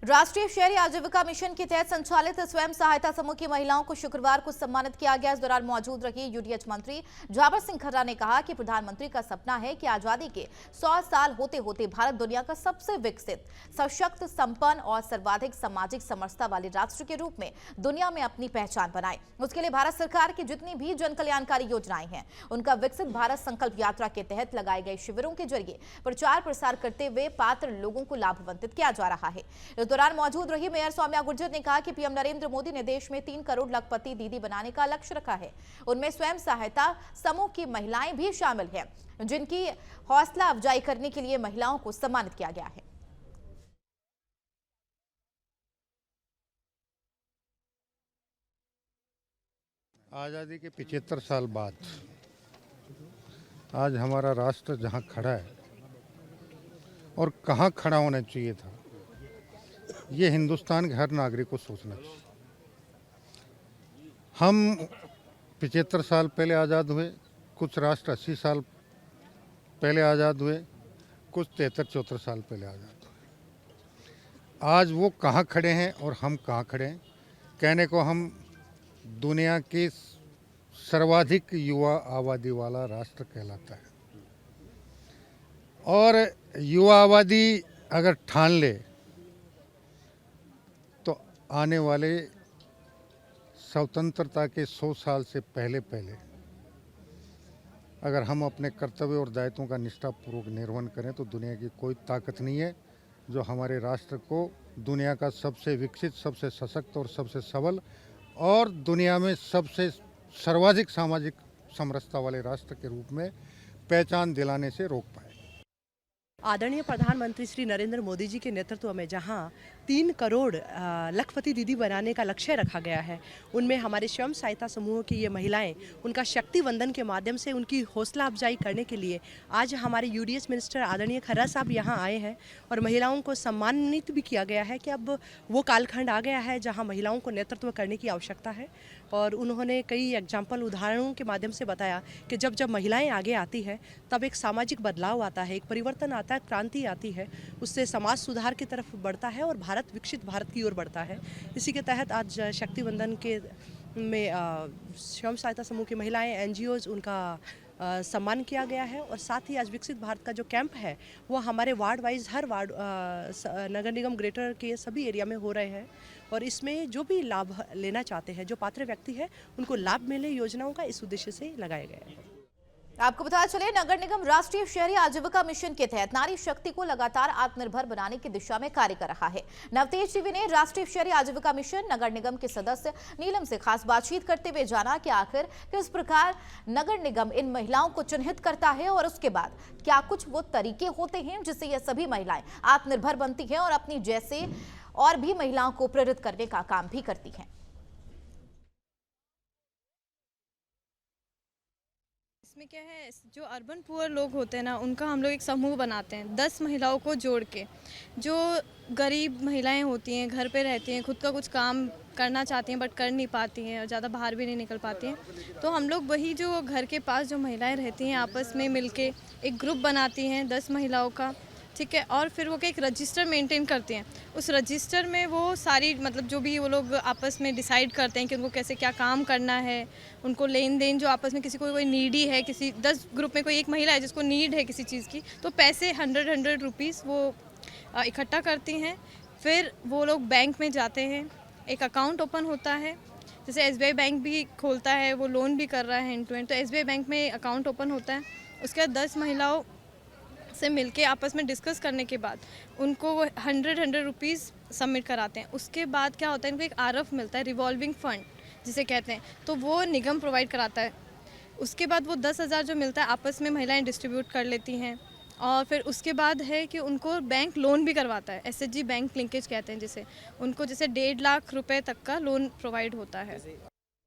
राष्ट्रीय शहरी आजीविका मिशन के तहत संचालित स्वयं सहायता समूह की महिलाओं को शुक्रवार को सम्मानित किया गया। इस दौरान मौजूद रही यूडीएच मंत्री जावर सिंह खर्रा ने कहा कि प्रधानमंत्री का सपना है कि आजादी के 100 साल होते होते भारत दुनिया का सबसे विकसित, सशक्त, संपन्न और सर्वाधिक सामाजिक समरसता वाले राष्ट्र के रूप में दुनिया में अपनी पहचान बनाए। उसके लिए भारत सरकार की जितनी भी जन कल्याणकारी योजनाएं हैं, उनका विकसित भारत संकल्प यात्रा के तहत लगाए गए शिविरों के जरिए प्रचार प्रसार करते हुए पात्र लोगों को लाभान्वित किया जा रहा है। इस दौरान मौजूद रही मेयर सौम्या गुर्जर ने कहा कि पीएम नरेंद्र मोदी ने देश में 3 करोड़ लखपति दीदी बनाने का लक्ष्य रखा है। उनमें स्वयं सहायता समूह की महिलाएं भी शामिल हैं, जिनकी हौसला अफजाई करने के लिए महिलाओं को सम्मानित किया गया है। आज़ादी के 75 साल बाद आज हमारा राष्ट्र जहां खड़ा है और कहां खड़ा होना चाहिए था, ये हिंदुस्तान के हर नागरिक को सोचना चाहिए। हम 75 साल पहले आज़ाद हुए, कुछ राष्ट्र 80 साल पहले आज़ाद हुए, कुछ 73-74 साल पहले आज़ाद हुए। आज वो कहाँ खड़े हैं और हम कहाँ खड़े हैं। कहने को हम दुनिया के सर्वाधिक युवा आबादी वाला राष्ट्र कहलाता है, और युवा आबादी अगर ठान ले तो आने वाले स्वतंत्रता के 100 साल से पहले अगर हम अपने कर्तव्य और दायित्वों का निष्ठापूर्वक निर्वहन करें तो दुनिया की कोई ताकत नहीं है जो हमारे राष्ट्र को दुनिया का सबसे विकसित, सबसे सशक्त और सबसे सबल और दुनिया में सबसे सर्वाधिक सामाजिक समरसता वाले राष्ट्र के रूप में पहचान दिलाने से रोक पाए। आदरणीय प्रधानमंत्री श्री नरेंद्र मोदी जी के नेतृत्व में जहां 3 करोड़ लखपति दीदी बनाने का लक्ष्य रखा गया है, उनमें हमारे स्वयं सहायता समूह की ये महिलाएं उनका शक्ति वंदन के माध्यम से उनकी हौसला अफजाई करने के लिए आज हमारे यूडीएच मिनिस्टर आदरणीय खर्रा साहब यहां आए हैं और महिलाओं को सम्मानित भी किया गया है कि अब वो कालखंड आ गया है जहाँ महिलाओं को नेतृत्व करने की आवश्यकता है। और उन्होंने कई एग्जाम्पल उदाहरणों के माध्यम से बताया कि जब महिलाएं आगे आती है तब एक सामाजिक बदलाव आता है, एक परिवर्तन आता है, क्रांति आती है, उससे समाज सुधार की तरफ बढ़ता है और भारत विकसित भारत की ओर बढ़ता है। इसी के तहत आज शक्ति वंदन के में स्वयं सहायता समूह की महिलाएं, एनजीओज, उनका सम्मान किया गया है। और साथ ही आज विकसित भारत का जो कैंप है वो हमारे वार्ड वाइज हर वार्ड नगर निगम ग्रेटर के सभी एरिया में हो रहे हैं और इसमें जो भी लाभ लेना चाहते हैं, जो पात्र व्यक्ति है, उनको लाभ मिले योजनाओं का इस उद्देश्य से लगाया गया है। आपको पता चले, नगर निगम राष्ट्रीय शहरी आजीविका मिशन के तहत नारी शक्ति को लगातार आत्मनिर्भर बनाने की दिशा में कार्य कर रहा है। नवतेज टीवी ने राष्ट्रीय शहरी आजीविका मिशन नगर निगम के सदस्य नीलम से खास बातचीत करते हुए जाना कि आखिर किस प्रकार नगर निगम इन महिलाओं को चिन्हित करता है और उसके बाद क्या कुछ वो तरीके होते हैं जिससे ये सभी महिलाएं आत्मनिर्भर बनती हैं और अपनी जैसे और भी महिलाओं को प्रेरित करने का काम भी करती हैं। इसमें क्या है, जो अर्बन पुअर लोग होते हैं ना, उनका हम लोग एक समूह बनाते हैं 10 महिलाओं को जोड़ के। जो गरीब महिलाएं होती हैं, घर पे रहती हैं, खुद का कुछ काम करना चाहती हैं बट कर नहीं पाती हैं और ज़्यादा बाहर भी नहीं निकल पाती हैं, तो हम लोग वही जो घर के पास जो महिलाएं रहती हैं आपस में मिलके एक ग्रुप बनाती हैं 10 महिलाओं का, ठीक है। और फिर वो एक रजिस्टर मेंटेन करते हैं। उस रजिस्टर में वो सारी मतलब जो भी वो लोग आपस में डिसाइड करते हैं कि उनको कैसे क्या काम करना है, उनको लेन देन जो आपस में किसी को कोई नीडी है, किसी 10 ग्रुप में कोई एक महिला है जिसको नीड है किसी चीज़ की, तो पैसे 100 रुपीज़ वो इकट्ठा करती हैं। फिर वो लोग बैंक में जाते हैं, एक अकाउंट ओपन होता है, जैसे एसबीआई बैंक भी खोलता है, वो लोन भी कर रहा है एंड टू एंड, तो एसबीआई बैंक में अकाउंट ओपन होता है। उसके बाद 10 महिलाओं से मिलके आपस में डिस्कस करने के बाद उनको वो 100 रुपीज़ सबमिट कराते हैं। उसके बाद क्या होता है, इनको एक आरएफ मिलता है, रिवॉल्विंग फंड जिसे कहते हैं, तो वो निगम प्रोवाइड कराता है। उसके बाद वो 10,000 जो मिलता है आपस में महिलाएं डिस्ट्रीब्यूट कर लेती हैं। और फिर उसके बाद है कि उनको बैंक लोन भी करवाता है, एसएचजी बैंक लिंकेज कहते हैं जिसे, उनको जैसे 1.5 लाख रुपए तक का लोन प्रोवाइड होता है।